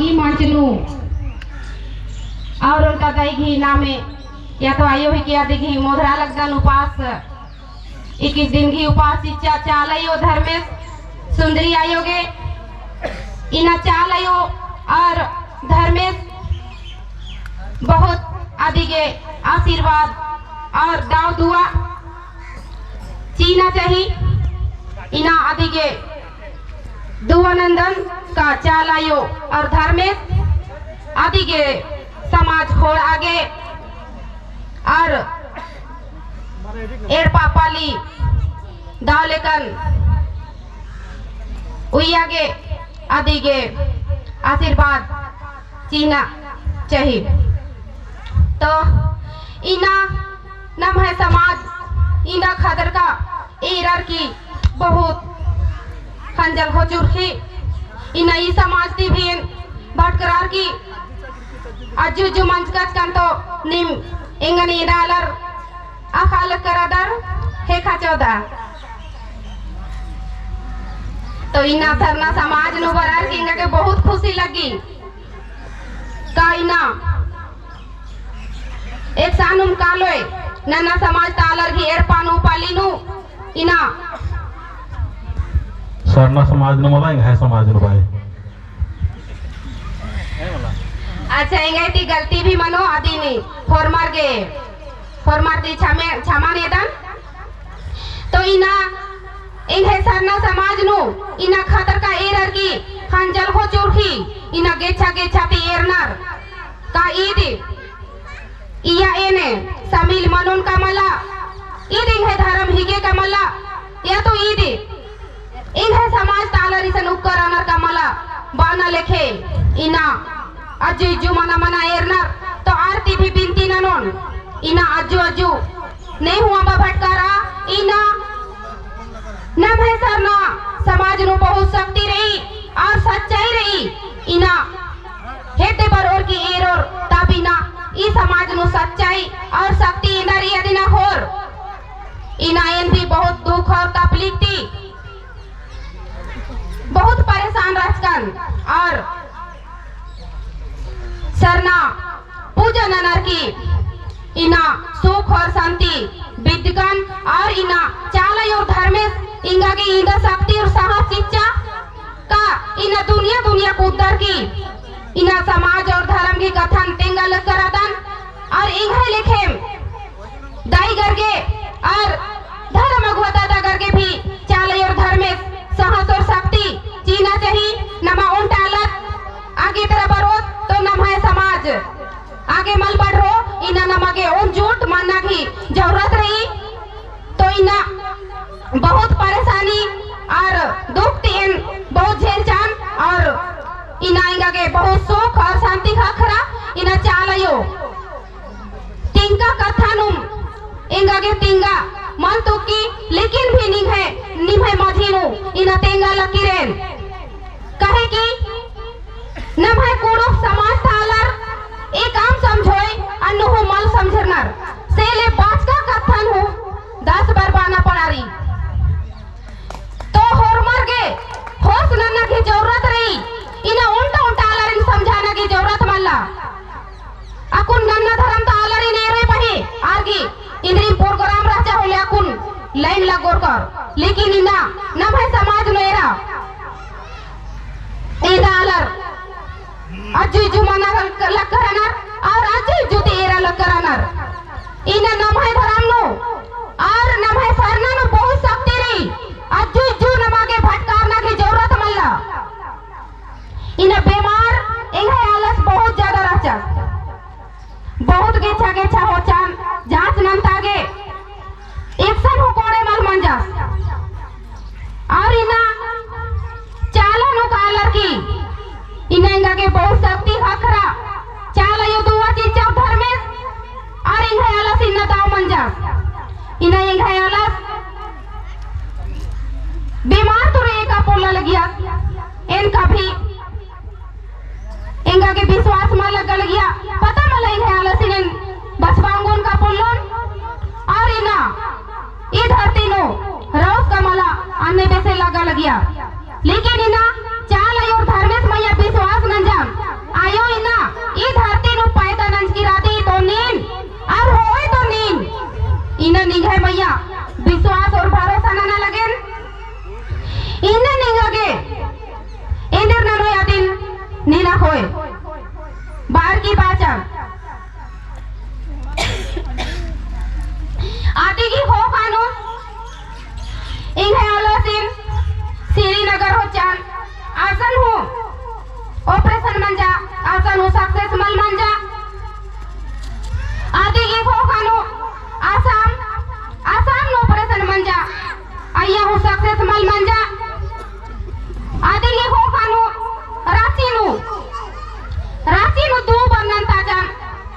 ई मांचनू और उनका दही घी नामे या तो आयो ही किया दिघी मोधरा लगन उपास 21 दिन घी उपास इच्छा चालयो धर्मेश सुंदरी आयोगे इना चालयो और धर्मेश बहुत अधिके आशीर्वाद और दाव दुआ चीना चाहिए इना अधिके दुआनंदन का चालायो और धर्मेश अधिके समाज खोड़ आगे और एर पापाली दावलेकन उइयागे अधिके आशीर्वाद चीना चाहिए तो इना नम है समाज इना खदर का एरर की बहुत खंजल हो चुकी इना ई समाज ती भी भटकरार की अजु जो मंच कन तो निम इंगनी डालर अखाल करादर हे खचोदा तो इना धरना समाज नो बरार की इंगा के बहुत खुशी लगी का इना एक सानुम कालोय नन्ना समाज तालर की एर पानु पालिनु इना सरना समाज नो मलाई है समाज नो भाई अच्छा इंगे ती गलती भी मनो आदि नहीं फॉर्मर दी क्षमा नेदन तो इना इंगे सरना समाज नु इना खतर का एरर की खंजल हो चुरखी इना गेछा ती एरनर का ईदी इया एने समील मनोन का मला ईदी है धर्म हिगे का मला या तो ईदी इंगे समाज तालरी से उपकरणर का मला बाना लेखे इना अजु जो मना एरनर तो आरती भी बिनती ननोन इना अजु नहीं हुआ भटकारा इना न भाई सरना समाज नो बहुत शक्ति रही और सच्चाई रही इना हेते बरोर की एरोर ताबिना ई समाज नो सच्चाई और शक्ति इनर यदिना होर इना एन भी बहुत दुख और तकलीफ थी बहुत परेशान रहकन और सरना पूजा ननर की इना सुख और शांति विद्यकन और इना चालय और धर्मेश इंगा की इंदा शक्ति और साहस शिक्षा का इना दुनिया को उद्धार की इना समाज और धर्म की कथन तेंगल करादन और इंगे लिखे दाई करके और धर्म अगवता करके भी चालय और धर्मेश साहस और शक्ति चीना चाहिए नमा उल्टा अलग आगे तरह बरोत तो नम है समाज आगे मल बढ़ो इना नमगे उन झूठ मानना की जरूरत रही तो इना बहुत परेशानी और दुख तीन बहुत झेल चान और इना इंगा के बहुत सुख और शांति खखरा इना चालयो तिंगा कथानुम इंगा के तिंगा मन तो की लेकिन भी निभे मझीनु इना तेंगा लकीरेन कहे की न भाई कोड़ो समाज तालर एक आम समझोय अन्नु हो मल समझरनर सेले बाच का कथन हो 10 बार बाना पड़ारी तो होर मर गे होश नन्ना की जरूरत रही इना उल्टा आलर इन समझाना की जरूरत मल्ला अकुन नन्ना धर्म ता आलर इन एरे पही आरगी इंद्री प्रोग्राम राजा होले अकुन लाइन लगोर कर लेकिन इना न भाई समाज नो एरा एदा आलर अजु जो मना लकरनर और अजु जो तेरा लकरनर इना नमय धर्म नो और नमय सरना नो बहुत शक्ति रही अजु जो नमागे भटकारना की जरूरत मल्ला इना बीमार इंगे आलस बहुत ज्यादा रहचा बहुत गेछा हो चान जांच नंतागे एक्शन हो कोड़े मल मंजास और इना चाला नो कालर की इना इंगा के बहुत शक्ति हखरा चाला यो दुआ चीचा धर्मेश और इंगा आलस इना दाव मंजास इना इंगा आलस बीमार तो रे का पोला लगिया इनका भी इंगा के विश्वास में लगल गया पता मला इंगा आलस इन बसवांगोन का पोलन और इना ई धरती नो रोज का मला अन्य बेसे लगल गया लेकिन इना चाल और धर्मेश मैया विश्वास न जाम नीना होए बाहर की बाचा आदि की हो कानून इन्हें अलसिन श्रीनगर हो चाल आसन हो ऑपरेशन मंजा आसन हो सक्सेस मल मंजा आदि की हो कानून आसाम नो ऑपरेशन मंजा आया हो सक्सेस मल मंजा आदि की हो कानून रांची नु दो बन्नन ताजान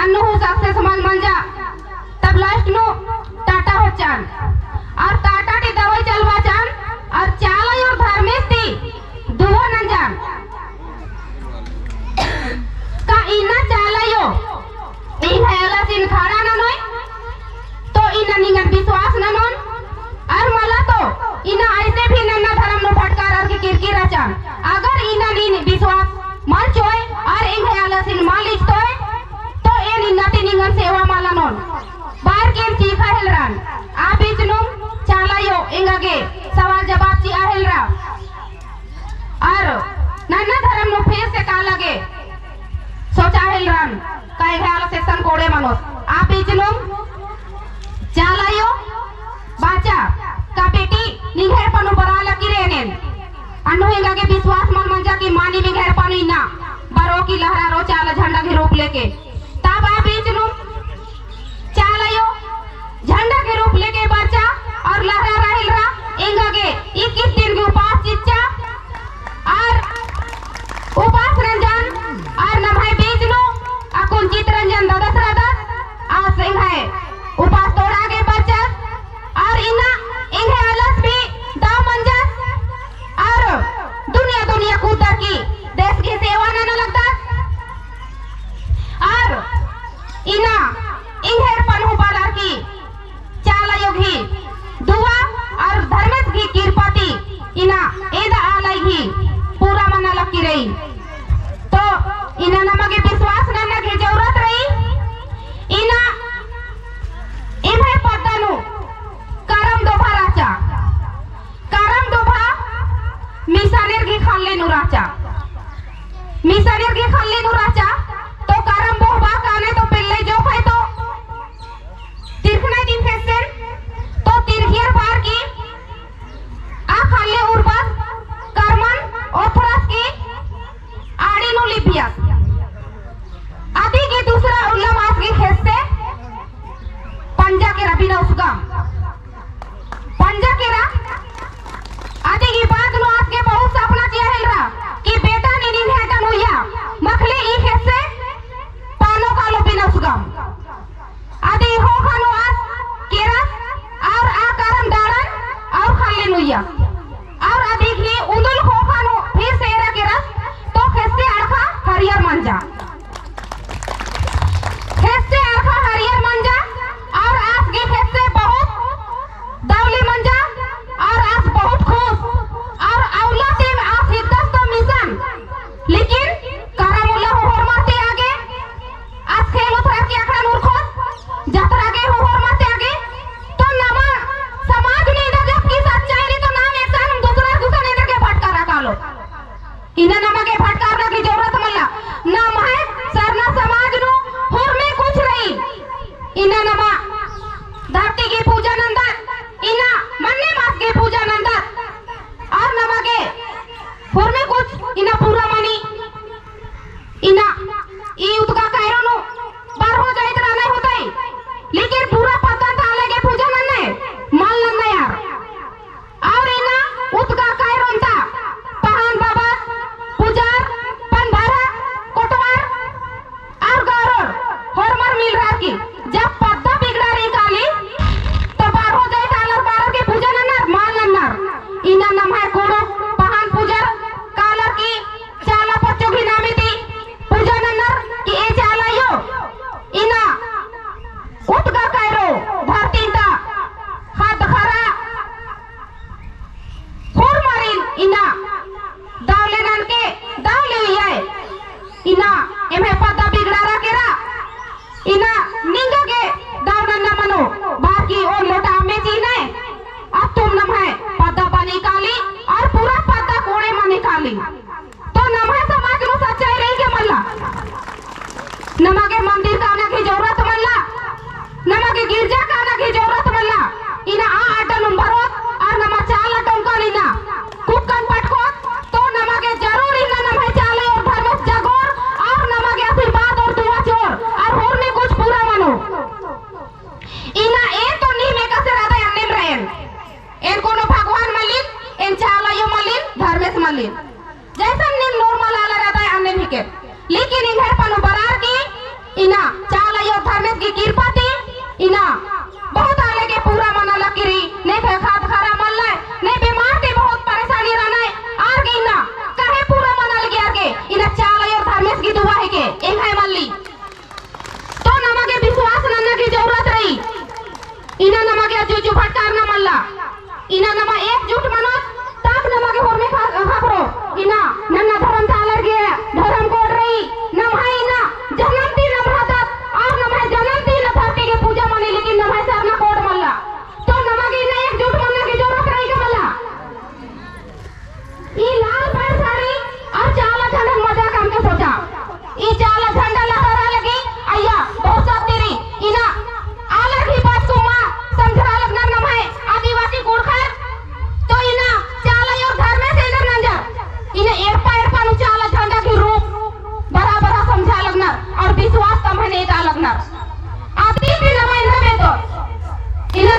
अन्नु हो सक्सेस मल मंजा तब लास्ट नु टाटा हो चान और टाटा की दवाई चलवा चान और चाला और धर्मेश थी दुआ न जान का इना चाला यो इन हैला सिन खाड़ा न नोय तो इना निंगन विश्वास न नोन और मला तो इना ऐसे भी नन्ना धर्म नो फटकार और की किरकिरा चान अगर इना नी विश्वास मन चोय और इन हैला सिन मालिक तो ए निन्नती निंगन सेवा माला नोन बार केम चीखा हेलरान आ बीच नु चालायो इंगागे सवाल जवाब ची आहेलरा और नन्ना धर्म नु फेस से का लगे सोचा हेलरान काय घाला सेक्शन कोडे मनोस आ बीच नु चालायो बाचा का बेटी निघेर पनु बराला की रेनेन अन्नु इंगागे विश्वास मन मंजा की मानी निघेर पनु इना बरो की लहरा रो चाला झंडा के रूप लेके तब आ बीच नु चालायो झंडा के रूप लेके बचा और लहरा रहल रा इंगागे 21 दिन के उपास चिच्चा और उपास रंजन और नभाई बीज नो अकुंचित रंजन ददस रदस आ सिंह है उपास तोड़ा के बचा और इना इंगे अलस भी दाव मंजस और दुनिया कूदर की देश की सेवा न लगता और इना इंघेर पन्हु बालार की चाला योगी दुआ और धर्मेश की किरपति इना एदा आलाई ही पूरा मना लकी रही तो इना नमगे विश्वास न की जरूरत रही इना इन्हें पद्दानु करम दोभा राचा करम दोभा मिसानेर की खाले नु राचा मिसानेर की खाले नु राचा तो करम बोबा काने तो पिल्ले जो खाए तो तिरखना दिन फेसन तो तिरखियर बार की आ खाले उर्बस कर्मन ओथरस की आड़ी नु लिपिया आदि की दूसरा उल्लमास की खेसे पंजा के रबीना उसका पंजा के रा आदि की बात नु आज के बहुत सपना चिया हेलरा कि बेटा ने नी हेटा नुया मखले ई खेसे पानो का लोपिना उसका आदि हो खानो आज केरस और आ करम दारन और खाले नुया और आदि की उंदुल हो खानो फिर सेरा केरस तो खेसे अरखा हरियर मंजा खेसे अरखा हरियर मंजा और आज की खेसे बहुत दौली मंजा और आज बहुत खुश और औला टीम आज हिद्दस तो मिशन लेकिन करमुल्ला होर मारते आगे आज खेल उतरा के अखड़ा नूर खोस जतरा के होर मारते आगे तो नमा समाज ने इधर जब की सच्चाई नहीं तो नाम एक साल दूसरा ने इधर के फटकारा कालो इन्हें नमा के फटकारना की जरूरत मल्ला नाम है सरना समाज नु होर में कुछ रही इन्हें नमा धरती की पूजा नंदा इना मन्ने मास की पूजा नंदा और नमा के होर में कुछ इना पूरा मनी इना ई उतका कायरो नु बार हो जाए इतना नहीं होता ही लेकिन पूरा पता था लगे पूजा नन्ने माल नन्ना यार और इना उतका कायरो था पहान बाबा पुजार पंधारा कोटवार और गौरव होरमर मिल रहा की जब पद्दा बिगड़ा रही काली तो बार हो जाए कालर बारर के पूजा नन्नर माल नन्नर इना नाम है कोड़ो पहान पुजार कालर की चाला पच्चों की नामी थी पूजा नन्नर की ए चाला यो इना उतका कायरो धरती ता हाथ खरा होर मारिन इना दावले नन के दावले हुई है इना एमे पद्दा बिगड़ा रहा केरा इना निंगा के दावना न मनो बाकी और लोटा में चीने अब तुम नम है पद्दा बनी काली और पूरा पद्दा कोड़े में निकाली तो नम है समाज नु सच्चाई लेकिन इंघर पनु बरार की इना चाला यो धर्मेश की कृपा थी इना बहुत आले के पूरा मना लकीरी ने खाद खारा मल्ला ने बीमार थी बहुत परेशानी रहना है आर के इना कहे पूरा मना लगी आर के इना चाला यो धर्मेश की दुआ है के इंघाई मल्ली तो नमगे विश्वास नन्ना की जरूरत रही इना नमगे जुजु फटकार न मल्ला इना नमा एकजुट मनोत ताप नमगे होर में खाकरो इना नन्ना धर्म थालर गे धर्म कोड रही नमहाई इना जन्म ती न भरतत और नमहाई जन्म ती न धरती के पूजा मनी लेकिन नमहाई सरना कोड मल्ला तो नमगे इना एकजुट मनना की जरूरत रही के मल्ला ई लाल पैर साड़ी और चाला झंडा मजा काम के सोचा ई चाला झंडा लहरा लगी अय्या बहुत सब तेरी इना आलर ही बात को मां समझा लगना नमहाई आदिवासी गुड़खर तो इना चाला और धर्म से इधर नंजर इने एरपा नु चाला झंडा की रूप बराबर समझा लगना और विश्वास तमने दा लगना आती भी नमय नमे तो इने